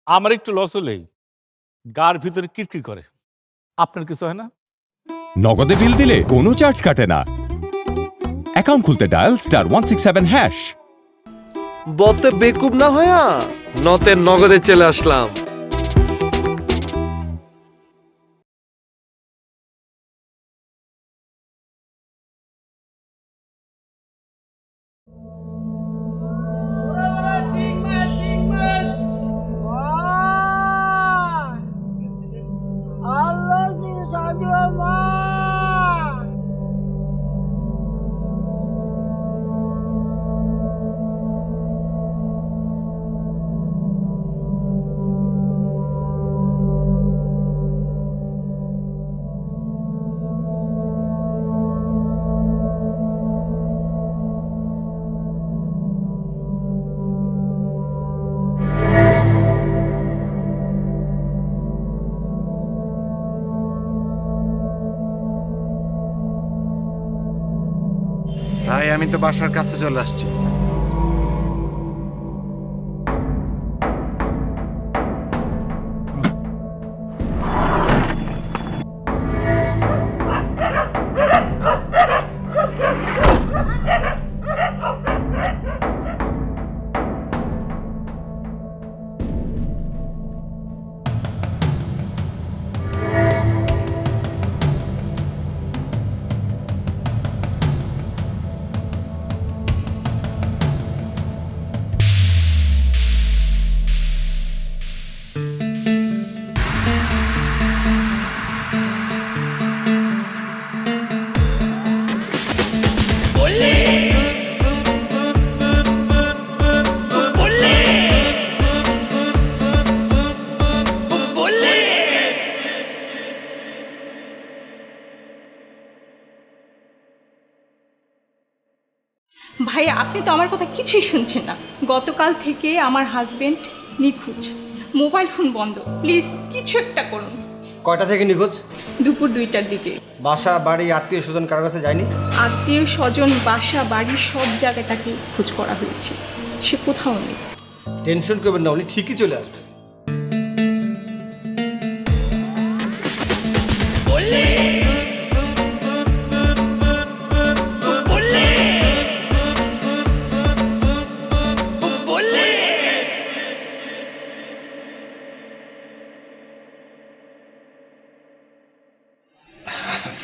আমার একটু লস হলেই গার ভিতরে কিরকির করে। আপনার কিছু হয় না? নগদে বিল দিলে কোনো চার্জ কাটে না। অ্যাকাউন্ট খুলতে ডায়াল *167#। বতে বেকুব না হয়া নতে নগদে চলে আসলাম। তাই আমি তো বাসার কাছে চলে আসছি। ভাই আপনি তো আমার কথা কিছুই শুনছেন না। গতকাল থেকে আমার হাজবেন্ড নিখোঁজ, মোবাইল ফোন বন্ধ। প্লিজ কিছু একটা করুন। কয়টা থেকে নিখোঁজ? দুপুর 2টার দিকে। বাসা বাড়ি আত্মীয় স্বজন কারোর কাছে যায়নি? আত্মীয় স্বজন বাসা বাড়ি সব জায়গায় তাকে খোঁজ করা হয়েছে, সে কোথাও নেই। টেনশন করবেন না, উনি ঠিকই চলে আসবে।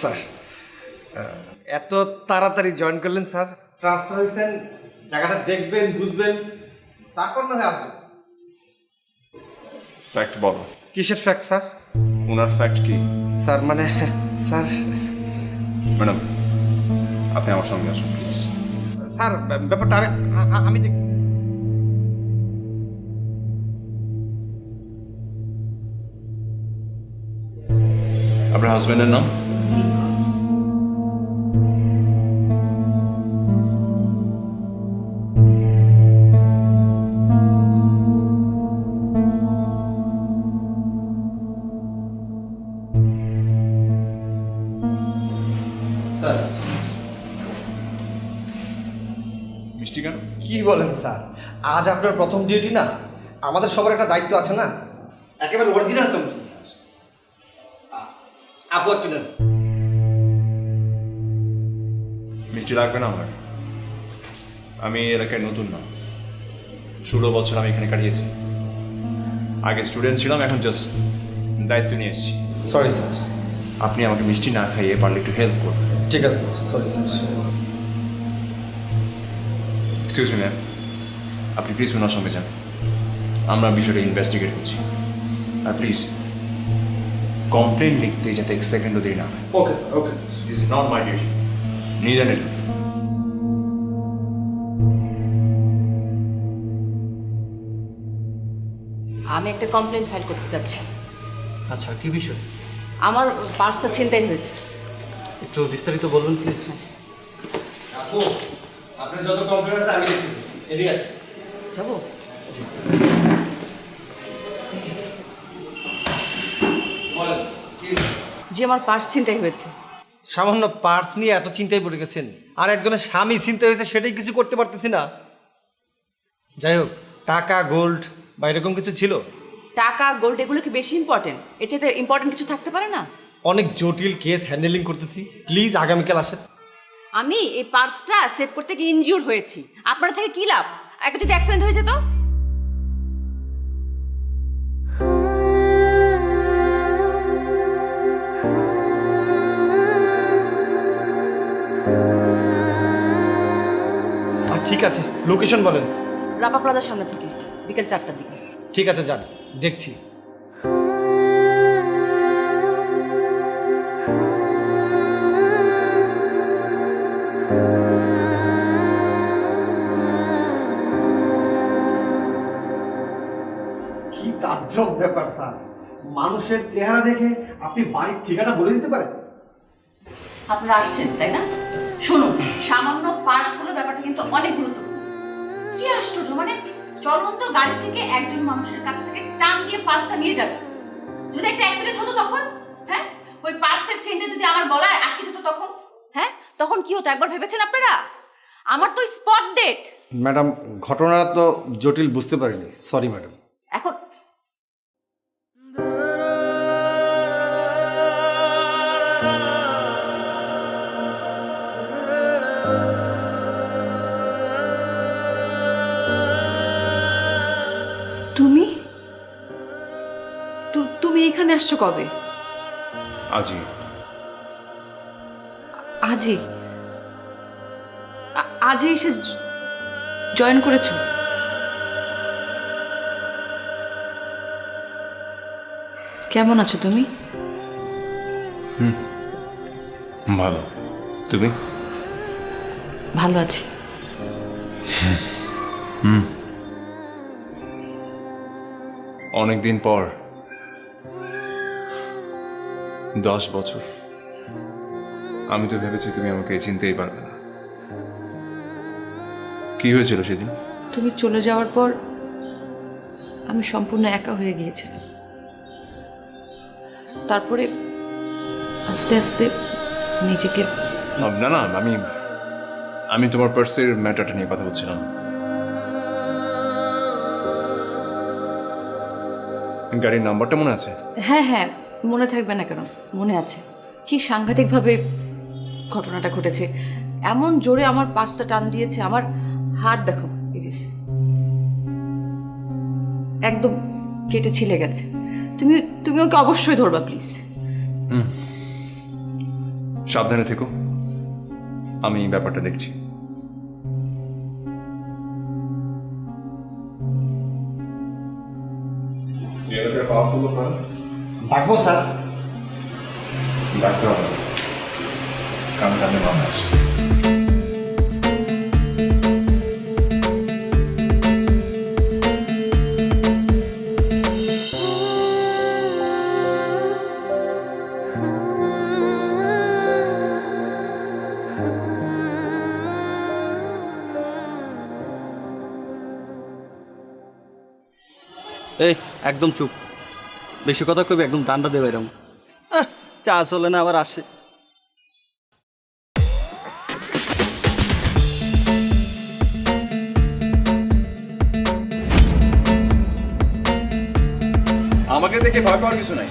স্যার এত তাড়াতাড়ি জয়েন করলেন স্যার? ট্রান্সফার হয়েছেন, জায়গাটা দেখবেন বুঝবেন, তারপর না হয় আসবেন। ফ্যাক্ট বলো। কিসের ফ্যাক্ট স্যার? ওনার ফ্যাক্ট কি? স্যার মানে স্যার ম্যাডাম আপনি আমার সঙ্গে আসুন প্লিজ। স্যার ব্যাপারটা আমি দেখছি। আপনার হাজব্যান্ডের নাম? স্যার মিষ্টি কেন? কি বলেন স্যার, আজ আপনার প্রথম ডিউটি না? আমাদের সবার একটা দায়িত্ব আছে না? একেবারে অরিজিনাল চমচম স্যার। আপু একটু নেন। মিষ্টি লাগবে না আমার। আমি এই এলাকায় নতুন না, 16 বছর আমি এখানে কাটিয়েছি। আগে স্টুডেন্ট ছিলাম, এখন জাস্ট দায়িত্ব নিয়ে এসেছি। Sorry sir. আপনি আমাকে মিষ্টি না খাইয়ে পারলে একটু হেল্প করবেন। ঠিক আছে sir, sorry sir. Excuse me ma'am, আপনি প্লিজ ওনার সঙ্গে যান, আমরা বিষয়টা ইনভেস্টিগেট করছি। আর প্লিজ কমপ্লেন লিখতে যাতে 1 সেকেন্ডও দেরি না হয়। Okay sir, okay sir. This is not my duty. নিয়ে জানেন আমি একটা কমপ্লেন ফাইল করতে চাচ্ছি। আচ্ছা, কি বিষয়? আমার পার্সটা ছিনতাই হয়েছে। একটু বিস্তারিত বলবেন প্লিজ। আপু আপনার যত কমপ্লেন আছে আমি দেখতেছি, এদিকে আসুন। যাবো? বলেন কি? যে আমার পার্স ছিনতাই হয়েছে। সামান্য পার্স নিয়ে এত চিন্তায় পড়ে গেছেন, আর একজনের স্বামী চিন্তা হয়েছে সেটাই কিছু করতে পারতেছি না। যাই হোক, টাকা গোল্ড বা এরকম কিছু ছিল? টাকা গোল্ড এগুলো কি বেশি ইম্পর্টেন্ট? এর চাইতে ইম্পর্টেন্ট কিছু থাকতে পারে না? অনেক জটিল কেস হ্যান্ডেলিং করতেছি, প্লিজ আগামীকাল আসেন। আমি এই পার্সটা সেভ করতে গিয়ে ইনজিওর হয়েছি, আপনার থেকে কি লাভ? একটা যদি অ্যাক্সিডেন্ট হয়ে যেত? ঠিক আছে, লোকেশন বলেন। রাপা প্লাজার সামনে থেকে বিকেল 4টার দিকে। ঠিক আছে, যান, দেখছি। কি তাজ্জব ব্যাপার স্যার, মানুষের চেহারা দেখে আপনি বাড়ির ঠিকানা বলে দিতে পারেন? আপনারা আসছেন তাই না? শুনুন, সামান্য পার্স হলো ব্যাপারটা কিন্তু অনেক গুরুত্বপূর্ণ। কি আশ্চর্য, মানে চলন্ত গাড়ি থেকে একজন মানুষের কাছ থেকে টান দিয়ে পার্সটা নিয়ে যাবে। যদি একটা অ্যাক্সিডেন্ট হতো তখন, হ্যাঁ, ওই পার্সের চেনটা যদি আমার গলায় আটকে যেত তখন, হ্যাঁ, তখন কি হতো একবার ভেবেছেন আপনারা? আমার তো স্পট ডেট। ম্যাডাম, ঘটনাটা তো জটিল, বুঝতে পারিনি, সরি ম্যাডাম। এখন তুমি তুমি এখানে আসছো কবে? আজই। আজই? আজই এসে জয়েন করেছো? কেমন আছো তুমি? ভালো। তুমি? ভালো আছি। অনেকদিন পর, 10 বছর। আমি তো ভেবেছি তুমি আমাকে চিনতেই পারবে না। কি হয়েছিল সেদিন? তুমি চলে যাওয়ার পর আমি সম্পূর্ণ একা হয়ে গিয়েছিলাম। তারপরে আস্তে আস্তে নিজেকে না না, আমি তোমার পার্সের ম্যাটারটা নিয়ে কথা বলছিলাম। গাড়ির নাম্বারটা মনে আছে? হ্যাঁ হ্যাঁ, মনে থাকবে না কেন, মনে আছে। কি সাংঘাতিকভাবে ঘটনাটা ঘটেছে, এমন জোরে আমার পার্সটা টান দিয়েছে, আমার হাত দেখো, এই যে একদম কেটে ছিলে গেছে। তুমি ওকে অবশ্যই ধরবা প্লিজ। সাবধানে থেকো, আমি ব্যাপারটা দেখছি। ডাকবো স্যার? ডাকতে হবে, কারণ কানে মামলা আছে। এই একদম চুপ, বেশি কথা কইবে একদম ডান্ডা দেবে এরকম। চা চলে না আবার আসে। আমাকে দেখে ভয় পাওয়ার কিছু নাই।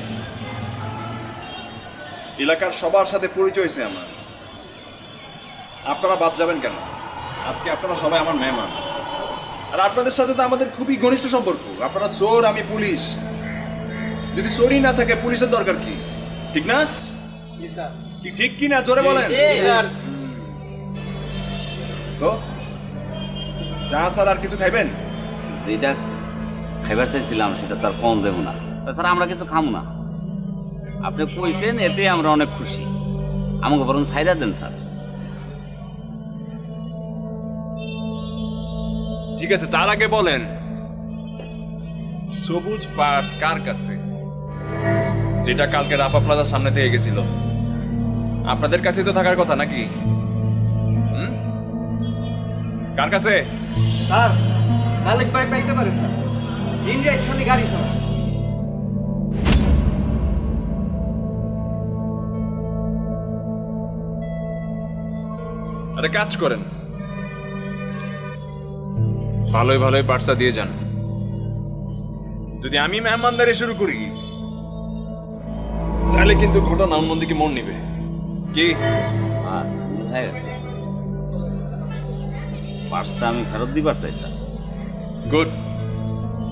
এলাকার সবার সাথে পরিচয় হয়েছে আমার। আপনারা বাদ যাবেন কেন? আজকে আপনারা সবাই আমার মেহমান, আর আপনাদের সাথে তো আমাদের খুবই ঘনিষ্ঠ সম্পর্ক। আপনারা চোর, আমি পুলিশ। যদি চোরই না থাকে পুলিশের দরকার কি? ঠিক না? কি ঠিক কি না, জোরে বলেন। তো চা স্যার, আর কিছু খাইবেন? যেটা খাইবার চাইছিলাম সেটা তার কম দেবো না, তাছাড়া আমরা কিছু খামো না। আপনি কইছেন, এতে আমরা অনেক খুশি। আমাকে বরং ছাইরা দেন স্যার। ঠিক আছে, তার আগে বলেন, সবুজ পার্স কার কাছে, যেটা কালকে রাপা প্লাজার সামনে থেকে গেছিল? আপনাদের কাছেই তো থাকার কথা নাকি? কার কাছে? স্যার, মালিক ভাই পাইতে পারে স্যার, দিন রাত খালি গাড়ি চালায়। আরে কাজ করেন, ভালোই ভালোই পার্সা দিয়ে যান। যদি আমি মেহমানদারি শুরু করি তাহলে কিন্তু ঘটনা অন্যদিকে মন নিবে। কি স্যার ভুল হয়ে গেছে স্যার। পার্সটা আমি ফেরত দিবার চাই স্যার। Good,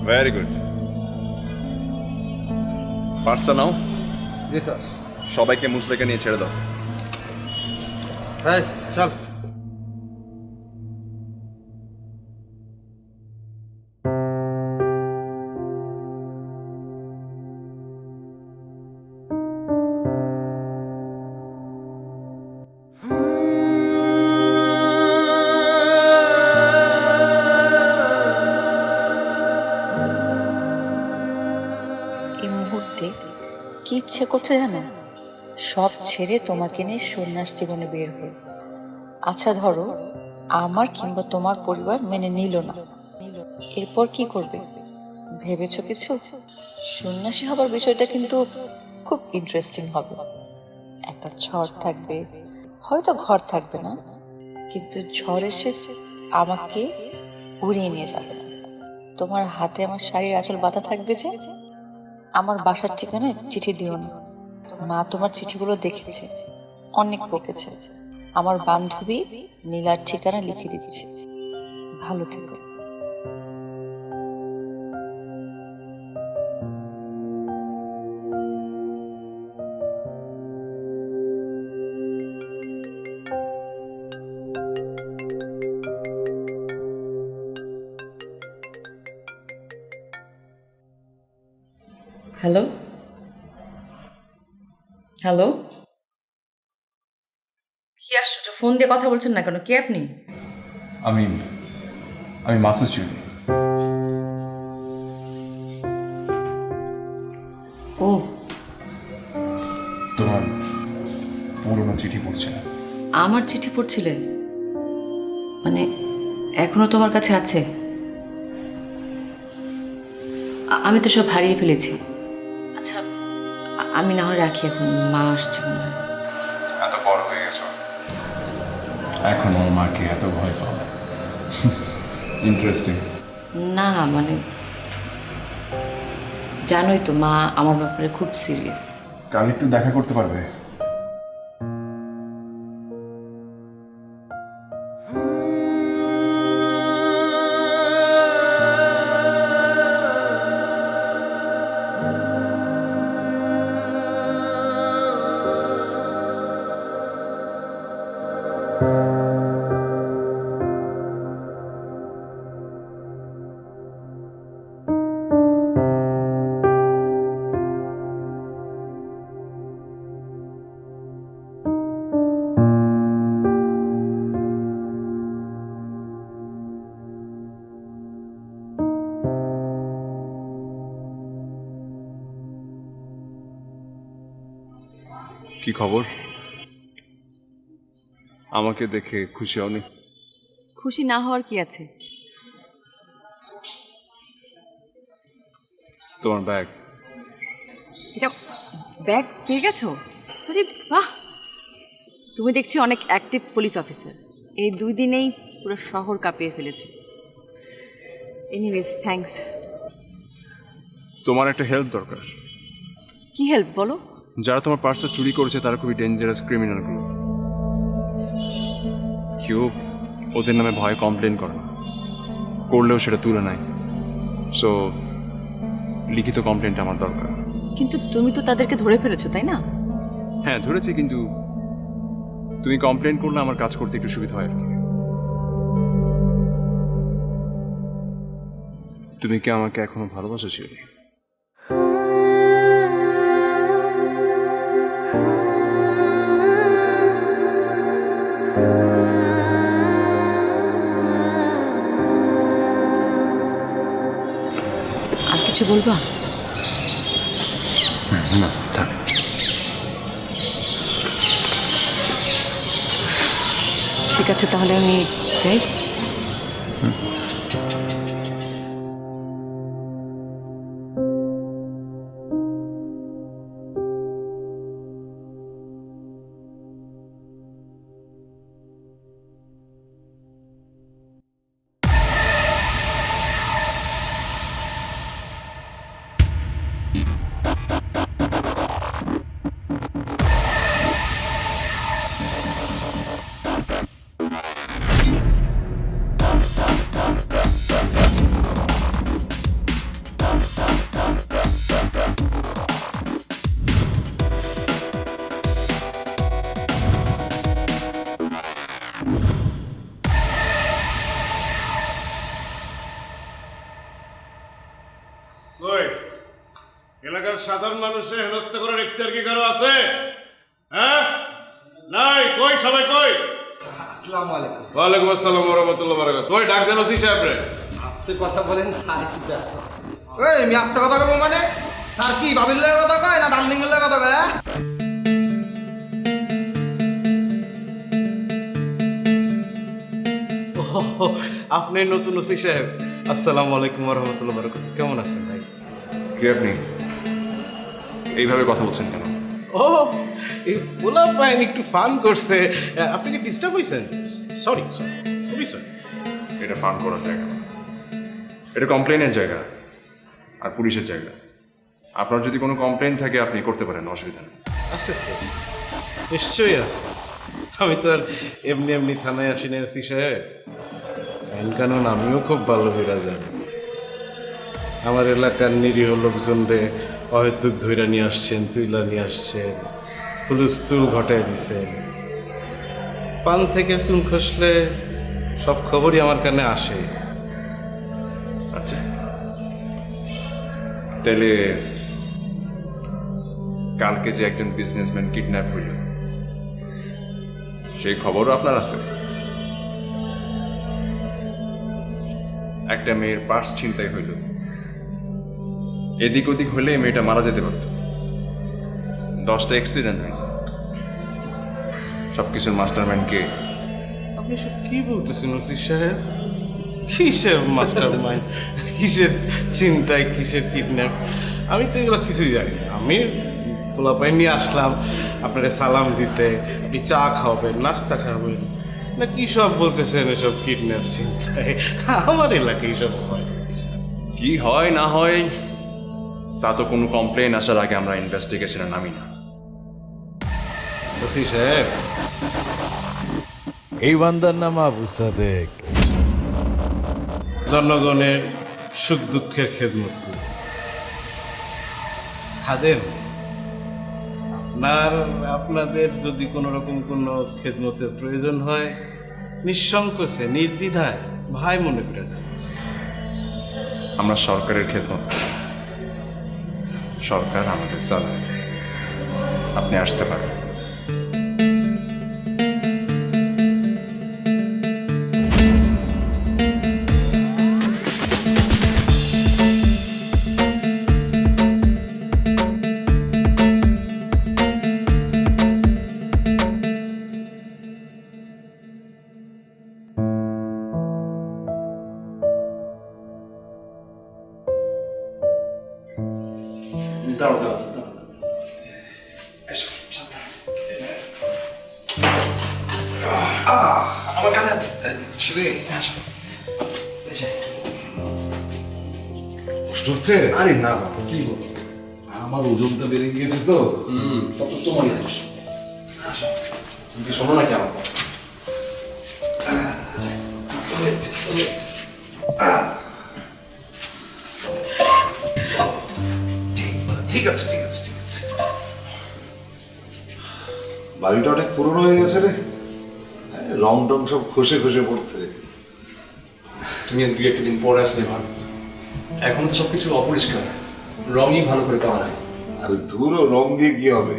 very good. পার্সটা নাও। জি স্যার। সবাইকে মুসলেকে নিয়ে ছেড়ে দাও। হ্যাঁ চল। এই মুহূর্তে কি ইচ্ছে করছে জানো? সব ছেড়ে তোমাকে নিয়ে সন্ন্যাস জীবনে বের হই। আচ্ছা ধরো আমার কিংবা তোমার পরিবার মেনে নিল না, এরপর কি করবে ভেবেছো কিছু? সন্ন্যাসী হবার বিষয়টা কিন্তু খুব ইন্টারেস্টিং হবে। একটা ঝড় থাকবে, হয়তো ঘর থাকবে না, কিন্তু ঝড় এসে আমাকে উড়িয়ে নিয়ে যাবে না। তোমার হাতে আমার শাড়ির আঁচল বাঁধা থাকবে যে। আমার বাসার ঠিকানায় চিঠি দিও না। মা তোমার চিঠিগুলো দেখেছে, অনেক বকেছে। আমার বান্ধবী নীলার ঠিকানা লিখে দিচ্ছে। ভালো থেকো। হ্যালো হ্যালো, কি আশ্চর্য, ফোন দিয়ে কথা বলছেন না কেন? কে আপনি? আমি মাসুদ চৌধুরী। ও, তোমার পুরনো চিঠি পড়ছে। আমার চিঠি পড়ছিলে? মানে এখনো তোমার কাছে আছে? আমি তো সব হারিয়ে ফেলেছি। আচ্ছা আমি না হয় রাখি, এখন মা আসছে মনে হয়। এত বড় হয়ে গেছো, এখনো মাকে এত ভয় পাও? ইন্টারেস্টিং। না মানে জানোই তো মা আমার ব্যাপারে খুব সিরিয়াস। কাল একটু দেখা করতে পারবে? কি খবর? আমাকে দেখে খুশি হওনি? খুশি না হওয়ার কি আছে? তোমার ব্যাগ। এটা ব্যাগ পেয়ে গেছো? আরে বাহ, তুমি দেখছি অনেক অ্যাক্টিভ পুলিশ অফিসার। এই 2 দিনেই পুরো শহর কাঁপিয়ে ফেলেছো। Anyways thanks. তোমার একটা হেল্প দরকার। কি হেল্প বলো? যারা তোমার পার্সটা চুরি করেছে তারা খুবই ডেঞ্জারাস ক্রিমিনালগুলো। কেউ ওদের নামে ভয়ে কমপ্লেন করে না, করলেও সেটা তুলে নেয়। সো লিখিত কমপ্লেনটা আমার দরকার। কিন্তু তুমি তো তাদেরকে ধরে ফেলেছো, তাই না? হ্যাঁ ধরেছি, কিন্তু তুমি কমপ্লেন করলে আমার কাজ করতে একটু সুবিধা হয় আর কি। তুমি কি আমাকে এখনো ভালোবাসো শিউলি? আর কিছু বলবা? না থাক। ঠিক আছে তাহলে আমি যাই। সাধারণ মানুষের হেনস্থ করার ইখতিয়ার কি কারো আছে? হ্যাঁ, নাই। কই সবাই কই? আসসালামু আলাইকুম। ওয়ালাইকুম আসসালাম ওয়া রাহমাতুল্লাহি ওয়া বারাকাতুহু। কই ডাক দেন ওসি সাহেব রে। আস্তে কথা বলেন, স্যার কি ব্যস্ত আছে? ওই আমি আস্তে কথা কইব মানে? স্যার কি ভাবির লগে কথা কয় না ডার্লিং এর লগে কথা কয়? আপনি নতুন ওসি সাহেব। আসসালামু আলাইকুম ওয়া রাহমাতুল্লাহি ওয়া বারাকাতুহু। কেমন আছেন ভাই? কে আপনি? এইভাবে কথা বলছেন কেন? ও, এই পোলা পাইন একটু ফান করছে। আপনি কি ডিস্টার্ব হয়েছেন? সরি সরি, খুবই সরি। এটা ফান করার জায়গা না, এটা কমপ্লেনের জায়গা আর পুলিশের জায়গা। আপনার যদি কোনো কমপ্লেন থাকে আপনি করতে পারেন, অসুবিধা নেই। আছে তো, নিশ্চয়ই আছে। আমি তো আর এমনি এমনি থানায় আসি না ওসি সাহেব। আইন কানুন আমিও খুব ভালো করে জানি। আমার এলাকার নিরীহ লোকজনরে অহেতুক ধইরা নিয়ে আসছেন, তুইলা নিয়ে আসছেন, হুলস্থুল ঘটায় দিছেন। পান থেকে চুন খসলে সব খবরই আমার কানে আসে। আচ্ছা, তাহলে কালকে যে একজন বিজনেসম্যান কিডন্যাপ হইল সেই খবরও আপনার আছে? একটা মেয়ের পার্স ছিনতাই হইল, এদিক ওদিক হলে মেয়েটা মারা যেতে পারত। 10টা অ্যাক্সিডেন্ট হয়নি। সবকিছুর মাস্টারমাইন্ড কে? আপনি সব কি বলতেছেন ওসি সাহেব? কিসের মাস্টার মাইন্ড, কিসের চিন্তায়, কিসের কিডন্যাপ? আমি তো এগুলো কিছুই জানি না। আমি পোলাপাই নিয়ে আসলাম আপনারা সালাম দিতে, আপনি চা খাওয়াবেন, নাস্তা খাওয়াবেন, না কি সব বলতেছেন এসব কিডন্যাপ চিন্তায়? আমার এলাকায় সব হয়। কি হয় না হয় তা তো কোনো কমপ্লেন আসার আগে আমরা ইনভেস্টিগেশনে নামি না। ওসি সাহেব, এই বান্দার নাম আবু সাদেক। জনগণের সুখ দুঃখের খেদমত করি। খাদেম, আপনাদের যদি কোনো রকম কোনো খেদমতের প্রয়োজন হয় নিঃসংকোচে নির্দ্বিধায় ভাই মনে করে যান। আমরা সরকারের খেদমত করি, সরকার আমাদের চালায়। আপনি আসতে পারেন। আমার কাছে ছিড়ে কষ্ট হচ্ছে? আরে না বাবা, কি বলো, আমার ওজনটা বেড়ে গিয়েছে তো। সব তো তোমারই দোষ। তুমি কি শোনো নাকি আমার কথা? ঠিক আছে ঠিক আছে ঠিক আছে। বাড়িটা অনেক পুরনো হয়ে গেছে রে, রং টং সব খসে খসে পড়ছে। তুমি 2-1 দিন পরে আসলে ভালো। এখন তো সবকিছু অপরিষ্কার, রঙই ভালো করে পাওয়া যায়। আরে ধুরো, রং দিয়ে কি হবে?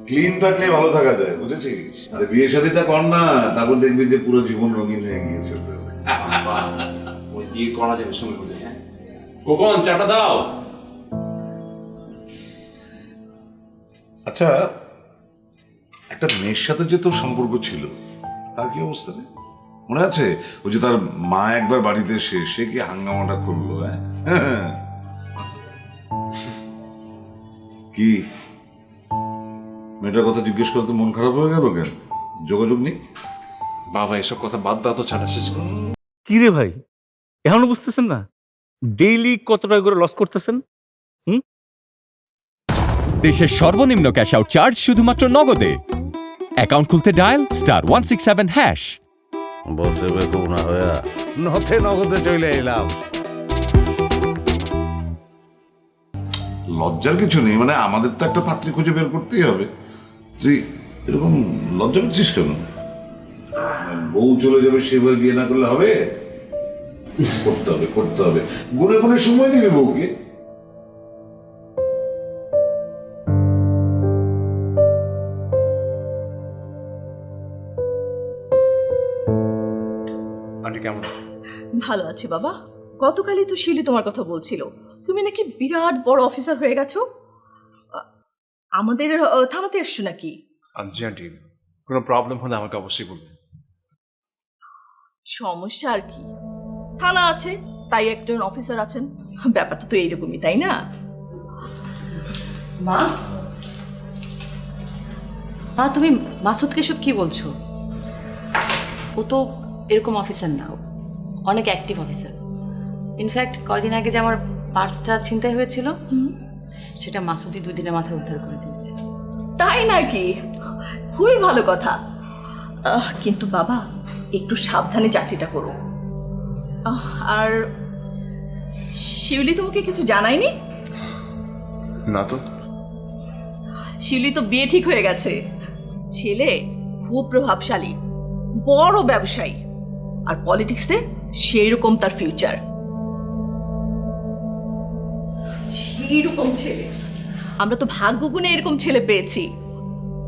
ক্লিন থাকলে ভালো থাকা যায়, বুঝেছিস? আরে বিয়ে শাদীটা কর না, তারপর দেখবি যে পুরো জীবন রঙিন হয়ে গিয়েছে। ওই বিয়ে করা যাবে সময় হলে। হ্যাঁ কোকন, চাটা দাও। আচ্ছা, একটা মেয়ের সাথে যে তোর সম্পর্ক ছিল তার কি অবস্থা রে? মনে আছে ওই যে তার মা একবার বাড়িতে এসে সে কি হাঙ্গামাটা করলো? হ্যাঁ, কি মেয়েটার কথা জিজ্ঞেস করতে মন খারাপ হয়ে গেল কেন? যোগাযোগ নেই? বাবা এসব কথা বাদ দাও তো, ছাড়া শেষ করো। কি রে ভাই, এখনো বুঝতেছেন না ডেইলি কত টাকা করে লস করতেছেন? দেশের সর্বনিম্ন ক্যাশ আউট চার্জ শুধুমাত্র নগদে। অ্যাকাউন্ট খুলতে ডায়াল *167#। বলতে বেকুব না হইয়া নথে নগদে চলে এলাম। লজ্জার কিছু নেই, মানে আমাদের তো একটা পাত্রী খুঁজে বের করতেই হবে। তুই এরকম লজ্জা পাচ্ছিস কেন? বউ চলে যাবে সেভাবে বিয়ে না করলে হবে? করতে হবে করতে হবে, গুনে গুনে সময় দিবি বউকে। আন্টি কেমন আছে? ভালো আছি বাবা। গতকালই তো শিলি তোমার কথা বলছিল, তুমি নাকি বিরাট বড় অফিসার হয়ে গেছো। আমাদের থানাতে এসছো নাকি? জি আন্টি, কোনো প্রবলেম হলে আমাকে অবশ্যই বলবেন। সমস্যা আর কি, থানা আছে তাই একজন অফিসার আছেন, ব্যাপারটা তো এইরকমই, তাই না? মা, মা তুমি মাসুদকে সব কি বলছো? ও তো এরকম অফিসার না, অনেক অ্যাক্টিভ অফিসার। ইনফ্যাক্ট কয়দিন আগে যে আমার পার্সটা ছিনতাই হয়েছিল, সেটা মাসুদই 2 দিনের মাথায় উদ্ধার করে দিয়েছে। তাই নাকি? খুবই ভালো কথা। কিন্তু বাবা একটু সাবধানে চাকরিটা করো। আর শিউলি তোমাকে কিছু জানায়নি? না তো। শিউলি তো বিয়ে ঠিক হয়ে গেছে, ছেলে খুব প্রভাবশালী, বড় ব্যবসায়ী, আর পলিটিক্সে সেই রকম তার ফিউচার। সেই রকম ছেলে, আমরা তো ভাগ্যগুণে এরকম ছেলে পেয়েছি।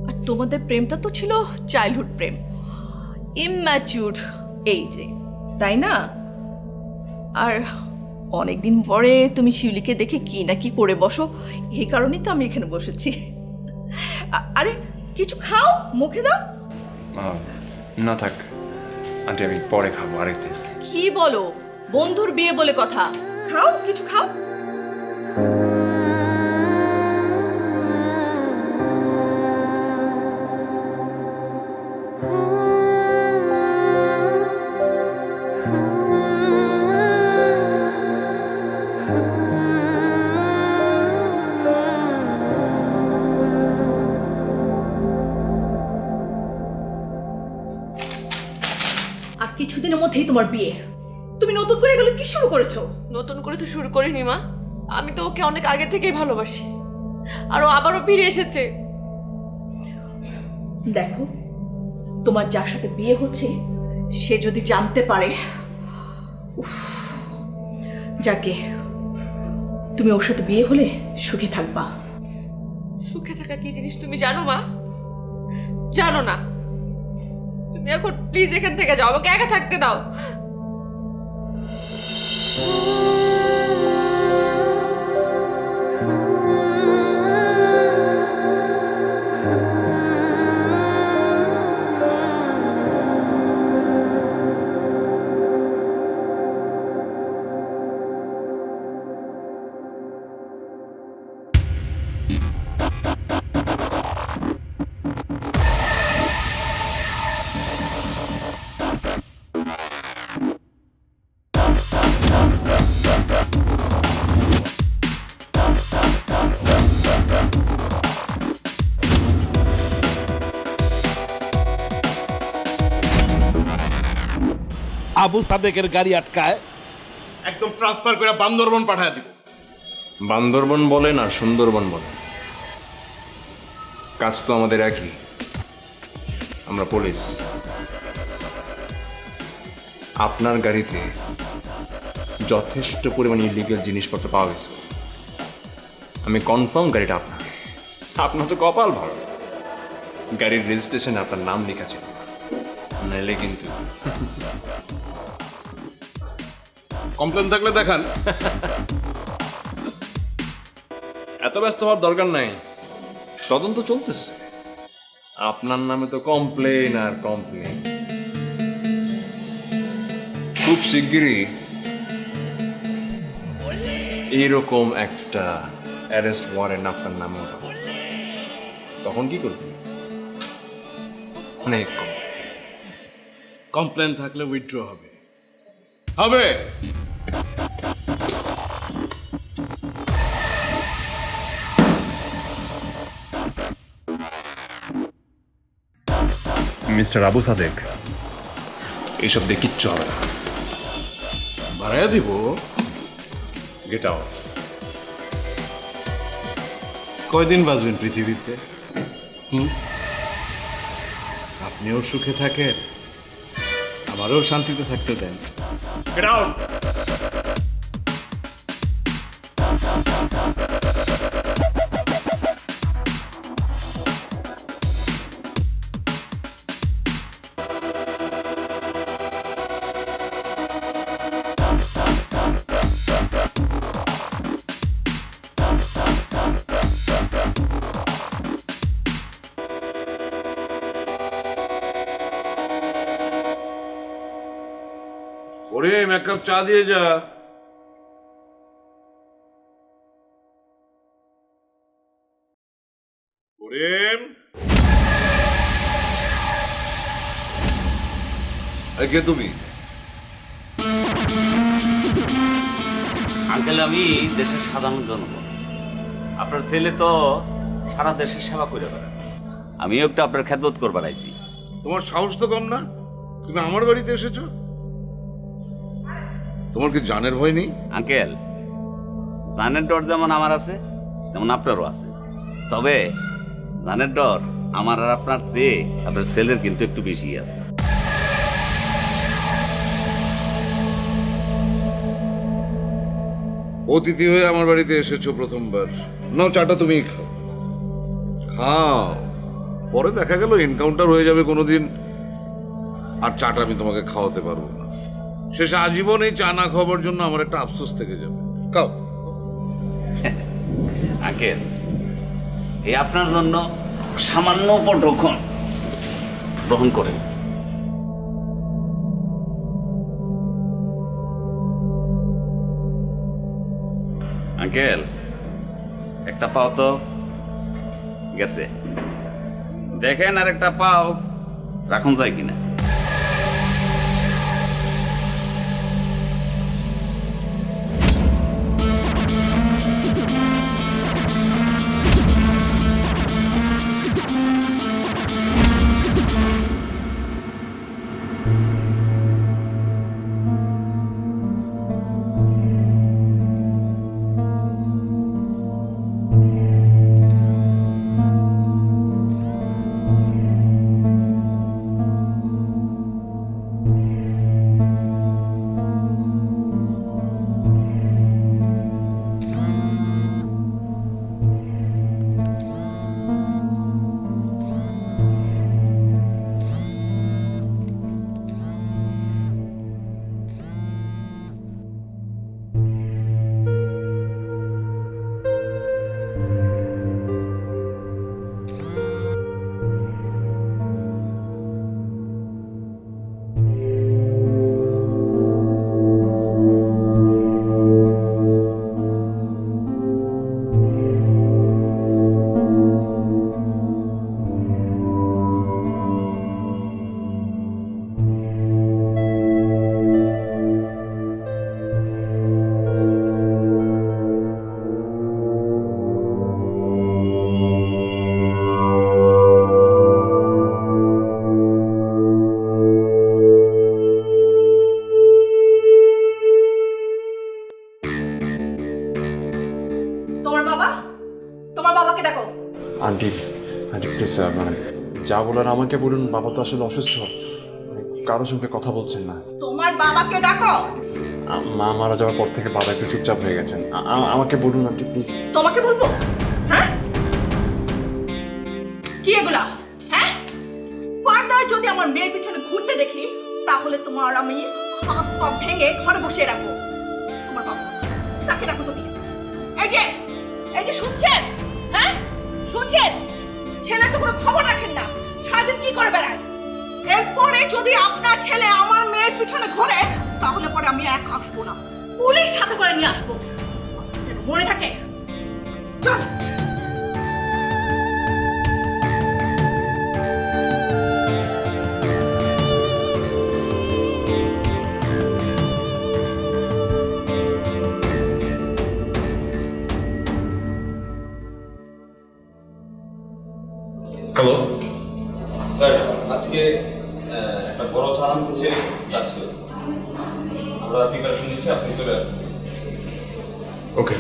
আর তোমাদের প্রেমটা তো ছিল চাইল্ডহুড প্রেম, ইম্যাচিউর এইজে, তাই না? আর অনেকদিন পরে তুমি শিউলিকে দেখে কি না কি করে বসো, এই কারণেই তো আমি এখানে বসেছি। আরে কিছু খাও, মুখে দাও। না থাক আন্টি, আমি পরে খাবো আরেকদিন। কি বলো, বন্ধুর বিয়ে বলে কথা, খাও কিছু খাও। আর কিছুদিনের মধ্যেই তোমার বিয়ে, তুমি নতুন করে এগুলো কি শুরু করেছো? নতুন করে তো শুরু করিনি মা, আমি তো ওকে অনেক আগে থেকেই ভালোবাসি, আর ও আবারও ফিরে এসেছে। দেখো, তোমার যার সাথে বিয়ে হচ্ছে সে যদি জানতে পারে, যাকে তুমি ওর সাথে বিয়ে হলে সুখে থাকবা। সুখে থাকা কি জিনিস তুমি জানো মা? জানো না। তুমি এখন প্লিজ এখান থেকে যাও, আমাকে একা থাকতে দাও। আবু সাদেকের গাড়ি আটকায়, একদম ট্রান্সফার করে বান্দরবন পাঠায় দিব। বান্দরবন বলেন আর সুন্দরবন বলেন, কাজ তো আমাদের একই। আমরা পুলিশ। আপনার গাড়িতে যথেষ্ট পরিমাণে ইলিগাল জিনিসপত্র পাওয়া গেছে। আমি কনফার্ম গাড়িটা আপনার। আপনার তো কপাল ভালো, গাড়ির রেজিস্ট্রেশনে আপনার নাম লেখা ছিল, নাইলে কিন্তু। কমপ্লেন থাকলে দেখান। এত ব্যস্ত হওয়ার দরকার নাই, তদন্ত চলতেছে। আপনার নামে তো কমপ্লেন আর কমপ্লেন। খুব শিগগিরই এইরকম একটা অ্যারেস্ট ওয়ারেন্ট আপনার নামে হবে। তখন কি করবেন? অনেক কমপ্লেন থাকলে উইথড্র হবে। হবে। মিস্টার আবু সাদেক, এইসব দিয়ে কিচ্ছু হবে না। বাড়াইয়া দিব। Get out. কয়দিন বাঁচবেন পৃথিবীতে? আপনিও সুখে থাকেন, আমারও শান্তিতে থাকতে দেন। Get out. প্রেম এক কাপ চা দিয়ে যা। প্রেম, কে তুমি? আঙ্কেল, আমি দেশের সাধারণ জনগণ। আপনার ছেলে তো সারা দেশের সেবা করে বেড়ায়, আমিও একটু আপনার খেদমত করবার আইছি। তোমার সাহস তো কম না, তুমি আমার বাড়িতে এসেছো। তোমার কি জানের ভয় নেই? আঙ্কেল, জানের ডর যেমন আমার আছে তেমন আপনারও আছে, তবে জানের ডর আমার আর আপনার চেয়ে আপনার ছেলের কিন্তু একটু বেশি আছে। অতিথি হয়ে আমার বাড়িতে এসেছো প্রথমবার, নাও চাটা তুমিই খাও। খাও, পরে দেখা গেল এনকাউন্টার হয়ে যাবে কোনোদিন, আর চাটা আমি তোমাকে খাওয়াতে পারবো না। শেষে আজীবন এই চা না খাওয়ার জন্য আমার একটা আফসোস থেকে যাবে। খাও। আঙ্কেল, এই আপনার জন্য সামান্য উপঢৌকন গ্রহণ করেন। আঙ্কেল, একটা পাও তো গেছে, দেখেন আর একটা পাও রাখুন যায় কিনা। আন্টি আন্টি প্লিজ মানে যা বলার আমাকে বলুন। বাবা তো আসলে অসুস্থ, কারোর সঙ্গে কথা বলছেন না। তোমার বাবাকে ডাকো। মা মারা যাওয়ার পর থেকে বাবা একটু চুপচাপ হয়ে গেছেন। আমাকে বলুন আন্টি প্লিজ। তোমাকে বলবো? হ্যাঁ, কি এগুলা? হ্যাঁ, ফার্দার যদি আমার মেয়ের পিছনে ঘুরতে দেখি তাহলে তোমার আমি হাত পা ভেঙে ঘরে বসিয়ে রাখবো। তোমার বাবা তাকে ডাকো তুমি। এই যে শুনছেন? হ্যাঁ শুনছেন? ছেলে তো কোনো খবর রাখেন না, সারাদিন কি করে বেড়ায়। এরপরে যদি আপনার ছেলে আমার মেয়ের পিছনে ঘোরে তাহলে পরে আমি এক আসবো না, পুলিশ সাথে করে নিয়ে আসবো, যেন মনে থাকে। চল। হ্যালো স্যার, আজকে একটা বড় চালান হচ্ছে যাচ্ছিল, আমরা প্রিপারেশন নিচ্ছি, আপনি চলে আসবেন। ওকে।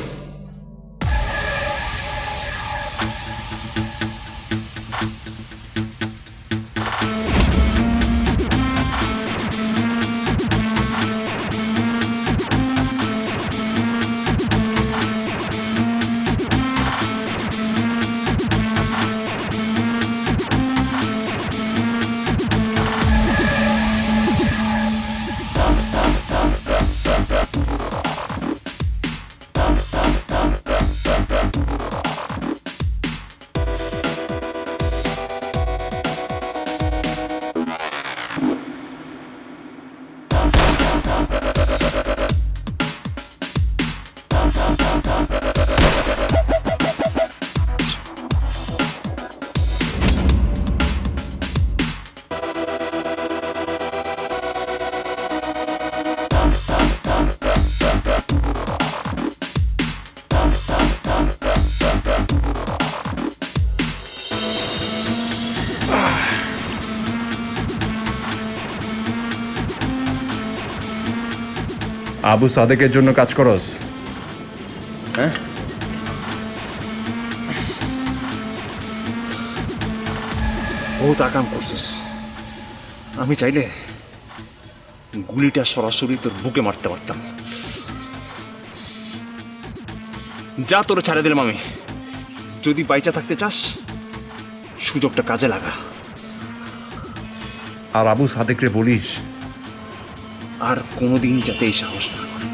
আবু সাদেকের জন্য কাজ করস? হ্যাঁ, বহুত আকাম করছিস। আমি চাইলে গুলিটা সরাসরি তোর বুকে মারতে পারতাম। যা, তোর ছাড়ে দিলাম আমি। যদি বাইচা থাকতে চাস সুযোগটা কাজে লাগা। আর আবু সাদেকরে বলিস আর কোনোদিন যাতে এই সাহস না করে।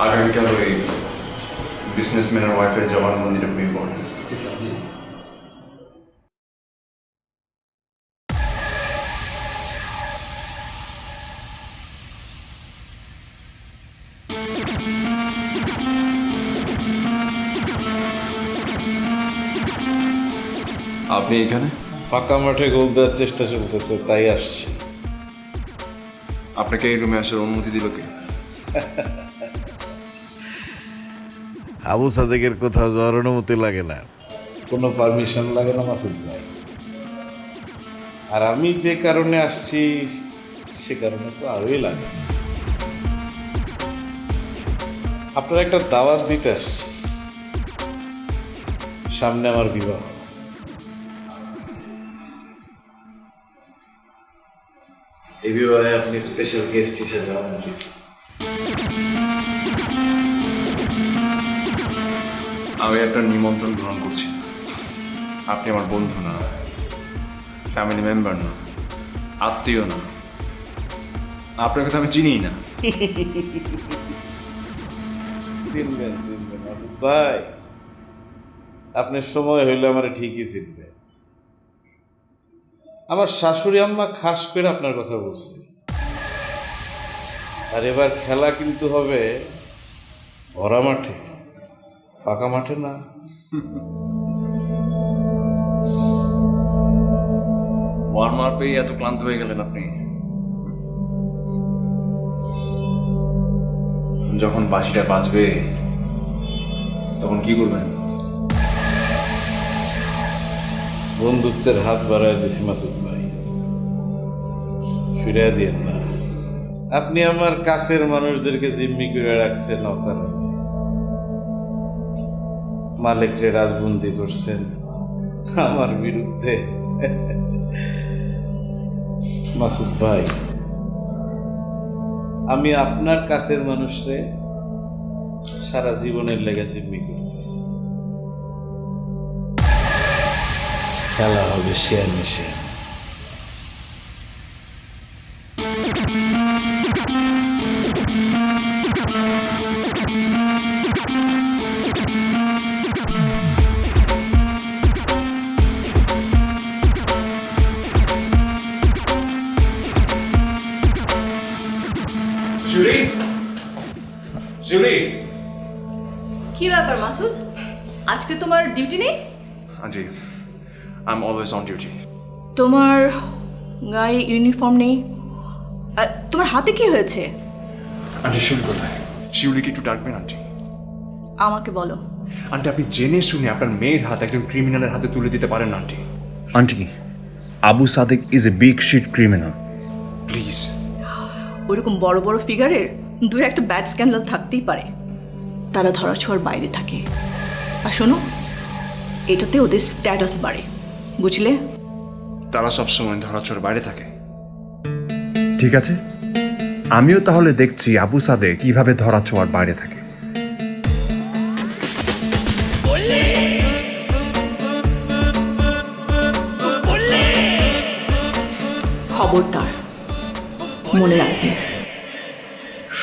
আগামীকাল ওই বিজনেসম্যানের ওয়াইফের জবানবন্দিটা খুব ইম্পর্টেন্ট। আপনি এখানে? ফাঁকা মাঠে গোল দেওয়ার চেষ্টা চলতেছে, তাই আসছি। আপনাকে এই রুমে আসার অনুমতি দিল কে? আবু সাদেকের কোথাও যাওয়ার অনুমতি লাগে না। কোনো পারমিশন লাগে না মাসুদ ভাই। আর আমি যে কারণে আসছি সে কারণে তো আরোই লাগে। আপনার একটা দাওয়াত দিতে আসছি। সামনে আমার বিবাহ। এই বিবাহে আপনি স্পেশাল গেস্ট হিসেবে আমন্ত্রিত। আমি আপনার নিমন্ত্রণ গ্রহণ করছি। আপনি আমার বন্ধু না, ফ্যামিলি মেম্বার না, আত্মীয় না, আপনার কথা আমি চিনিই না। চিনবেন মাসুদ ভাই, আপনার সময় হইলে আমার ঠিকই চিনবেন। আমার শাশুড়ি আম্মা খাস করে আপনার কথা বলছে। আর এবার খেলা কিন্তু হবে ভরা মাঠে, ফাঁকা মাঠে না। ওয়ার্মার পেয়ে এত ক্লান্ত হয়ে গেলেন আপনি? যখন বাঁশিটা বাজবে তখন কি করবেন? বন্ধুত্বের হাত বাড়ায় দিছি মাসুদ ভাই, ফিরিয়ে দিয়েন না। আপনি আমার কাছের মানুষদেরকে জিম্মি করে রাখছেন অকারণে। মালিকরে রাজবন্দি করছেন আমার বিরুদ্ধে। মাসুদ ভাই, আমি আপনার কাছের মানুষরে সারা জীবনের লেগে জিম্মি করতেছি। খেলা হবে শেয়ার মিশে। জুরি, জুরি, কি ব্যাপার মাসুদ, আজকে তোমার ডিউটি নেই? জি, I am always on duty. তোমার গায়ে ইউনিফর্ম নেই, তোমার হাতে কি হয়েছে? আন্টি শিউলি কোথায়? শিউলিকে একটু ডাকবেন আন্টি। আমাকে বলো। আন্টি, আপনি জেনে শুনে আপনার মেয়ের হাত একজন ক্রিমিনালের হাতে তুলে দিতে পারেন না aunty. Aunty, Abu Sadek is a big shit criminal, please. ওইরকম বড় বড় ফিগারের দুই একটা ব্যাড স্ক্যান্ডাল থাকতেই পারে, তারা ধরাছোঁয়ার বাইরে থাকে। আর শোনো, এটাতে ওদের স্ট্যাটাস বাড়ে, বুঝলে? তারা সবসময় ধরাছোঁয়ার বাইরে থাকে। ঠিক আছে, আমিও তাহলে দেখছি আবু সাদেক কিভাবে ধরাছোঁয়ার বাইরে থাকে। খবরদার, মনে রাখবে,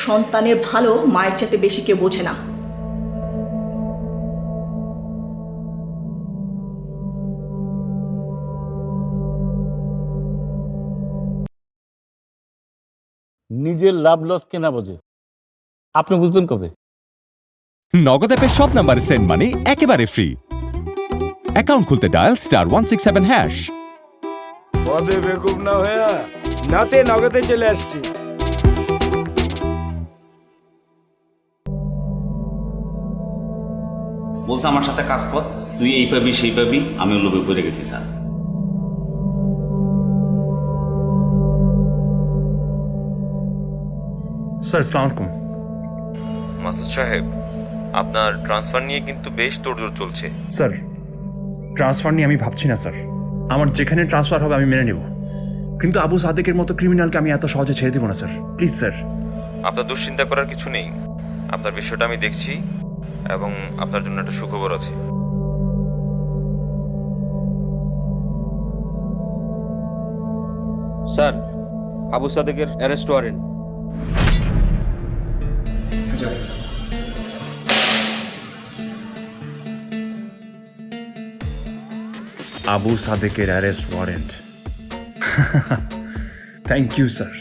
সন্তানের ভালো মায়ের চাইতে বেশি কেউ বোঝে না। নিজের লাভ লস কেনা বোঝে, আপনি বুঝবেন কবে? নগদ অ্যাপের সব নাম্বারে সেন্ড মানি একেবারে ফ্রি। অ্যাকাউন্ট খুলতে ডায়াল *167#। পদে বেকুব না হয়ে নাতে নগদে চলে আসছি। বলছে আমার সাথে কাজ কর, তুই এই পাবি সেই পাবি, আমিও লোভে পড়ে গেছি স্যার। স্যার আসসালামু আলাইকুম। মাসুদ সাহেব, আপনার ট্রান্সফার নিয়ে কিন্তু বেশ তোড়জোড় চলছে। স্যার ট্রান্সফার নিয়ে আমি ভাবছি না স্যার, আমার যেখানে ট্রান্সফার হবে আমি মেনে নেব, কিন্তু আবু সাদেকের মতো ক্রিমিনালকে আমি এত সহজে ছেড়ে দেবো না স্যার, প্লিজ স্যার। আপনার দুশ্চিন্তা করার কিছু নেই, আপনার বিষয়টা আমি দেখছি এবং আপনার জন্য একটা সুখবর আছে। স্যার, আবু সাদেকের অ্যারেস্ট ওয়ারেন্ট। আবু সাদেকের arrest warrant. Thank you sir.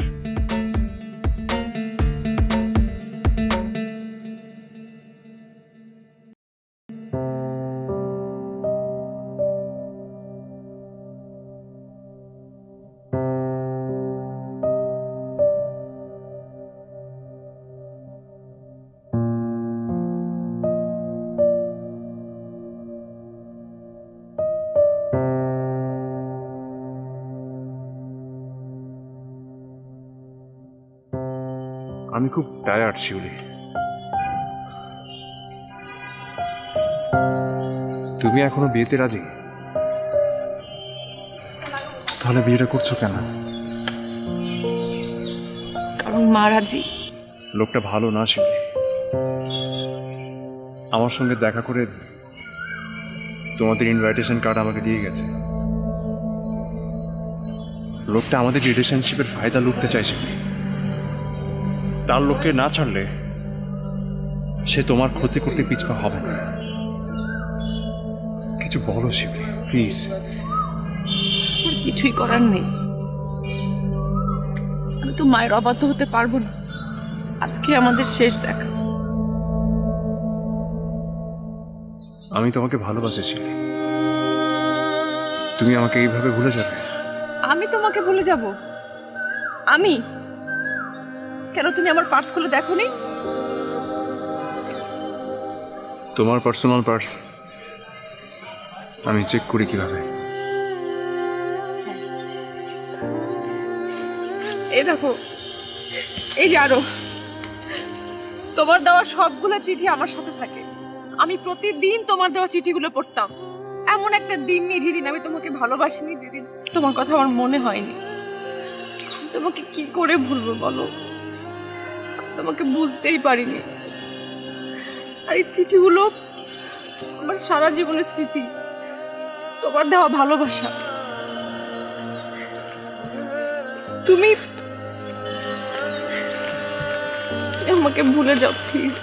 আমি খুব টায়ার্ড শিউলি। তুমি এখনো বিয়েতে রাজি? তাহলে বিয়েটা করছো কেন? কারণ মা রাজি। লোকটা ভালো না শিউলি, আমার সঙ্গে দেখা করে তোমাদের ইনভাইটেশন কার্ড আমাকে দিয়ে গেছে। লোকটা আমাদের রিলেশনশিপের ফায়দা লুটতে চাইছে। তার লোককে না ছাড়লে সে তোমার ক্ষতি করতে পিছপা হবে না। কিছু বলো শিবলি প্লিজ। আমার কিছুই করার নেই, আমি তো মায়ের অবাধ্য হতে পারবো না। আজকে আমাদের শেষ দেখা। আমি তোমাকে ভালোবাসি শিবলি, তুমি আমাকে এইভাবে ভুলে যাবে? আমি তোমাকে ভুলে যাব? আমি কেন? তুমি আমার পার্স খুলে দেখোনি? তোমার পার্সোনাল পার্স আমি চেক করি কিভাবে? এই দেখো, এই যে আরো তোমার দেওয়া সবগুলো চিঠি আমার সাথে থাকে। আমি প্রতিদিন তোমার দেওয়া চিঠিগুলো পড়তাম। এমন একটা দিন নেই যেদিন আমি তোমাকে ভালোবাসিনি, যেদিন তোমার কথা আমার মনে হয়নি। তোমাকে কি করে ভুলবো বলো? তোমাকে ভুলতেই পারিনি। আর এই চিঠিগুলো আমার সারা জীবনের স্মৃতি, তোমার দেওয়া ভালোবাসা। তুমি আমাকে ভুলে যাও প্লিজ।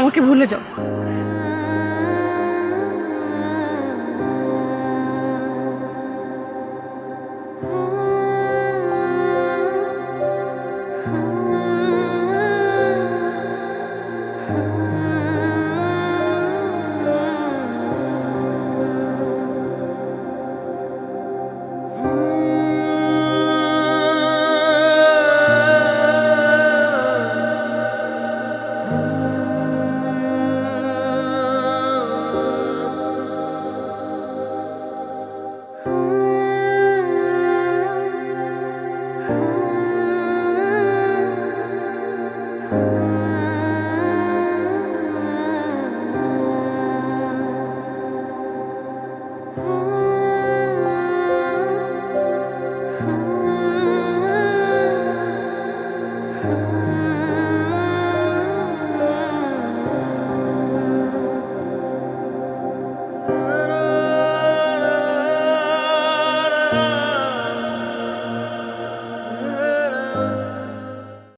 আমাকে ভুলে যাও।